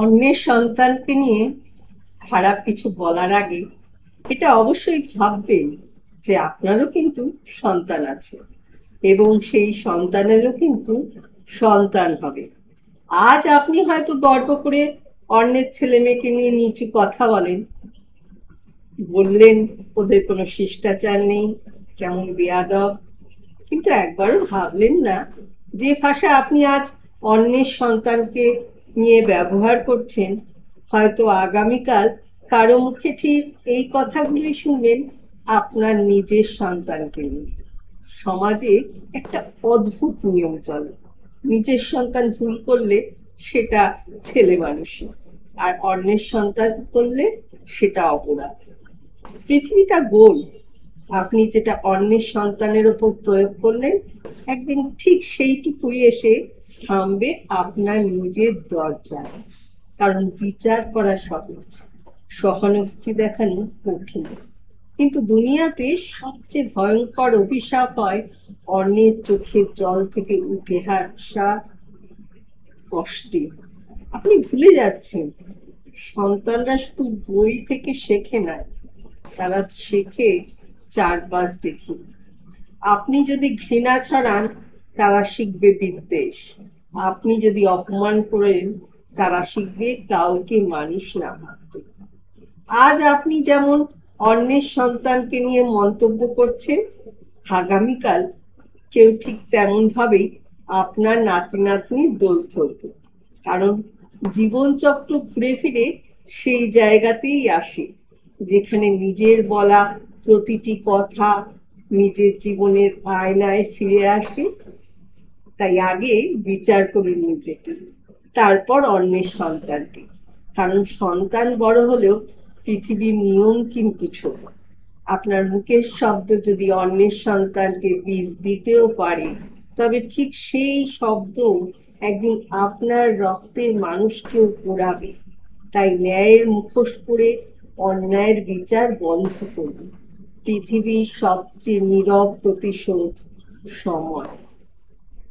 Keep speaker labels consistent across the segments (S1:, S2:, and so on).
S1: অন্যের সন্তানকে নিয়ে খারাপ কিছু বলার আগে এটা অবশ্যই ভাববেন যে আপনারও কিন্তু সন্তান আছে এবং সেই সন্তানেরও কিন্তু সন্তান হবে। আজ আপনি হয়তো গর্ব করে অন্যের ছেলে মেয়েকে নিয়ে নিচু কথা বলেন, বললেন ওদের কোনো শিষ্টাচার নেই, কেমন বেয়াদব। কিন্তু একবারও ভাবলেন না যে ভাষা আপনি আজ অন্যের সন্তানকে নিয়ে ব্যবহার করছেন, হয়তো আগামীকাল কারো মুখে ঠিক এই কথাগুলোই শুনবেন আপনার নিজের সন্তানকে নিয়ে। সমাজে একটা অদ্ভুত নিয়ম চলে, নিজের সন্তান ভুল করলে সেটা ছেলে মানুষই, আর অন্যের সন্তান করলে সেটা অপরাধ। পৃথিবীটা গোল, আপনি যেটা অন্যের সন্তানের ওপর প্রয়োগ করলেন একদিন ঠিক সেইটুকুই এসে থামবে আপনার নিজের দরজায়। কারণ বিচার করা সহজ, সহানুভূতি দেখানো কঠিন। কিন্তু দুনিয়াতে সবচেয়ে ভয়ঙ্কর অভিশাপ হয় অন্যের চোখের জল থেকে উঠে আসা কষ্টে। আপনি ভুলে যাচ্ছেন সন্তানরা শুধু বই থেকে শেখে না, তারা শেখে চারপাশ দেখে। আপনি যদি ঘৃণা ছড়ান তারা শিখবে বিদ্বেষ, আপনি যদি অপমান করেন তারা শিখবে কাউকে মানুষ না ভাবতে। আজ আপনি যেমন অন্যের সন্তানকে নিয়ে মন্তব্য করছেন, আগামীকাল কেউ ঠিক তেমন ভাবেই আপনার নাতি নাতনির দোষ ধরবে। কারণ জীবনচক্র ঘুরে ফিরে সেই জায়গাতেই আসে যেখানে নিজের বলা প্রতিটি কথা নিজের জীবনের আয়নায় ফিরে আসে। তাই আগে বিচার করুন নিজেকে, তারপর অন্যের সন্তানকে। কারণ সন্তান বড় হলেও পৃথিবীর নিয়ম কিন্তু ছোট। আপনার মুখের শব্দ যদি অন্যের সন্তানকে বীজ দিতেও পারে, তবে ঠিক সেই শব্দ একদিন আপনার রক্তের মানুষকেও পোড়াবে। তাই ন্যায়ের মুখোশ পরে অন্যায়ের বিচার বন্ধ করুন। পৃথিবীর সবচেয়ে নীরব প্রতিশোধ সময়।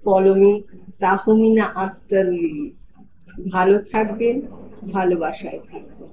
S1: কলমে তাহমিনা আক্তার লিলি। ভালো থাকবেন, ভালোবাসায় থাকবেন।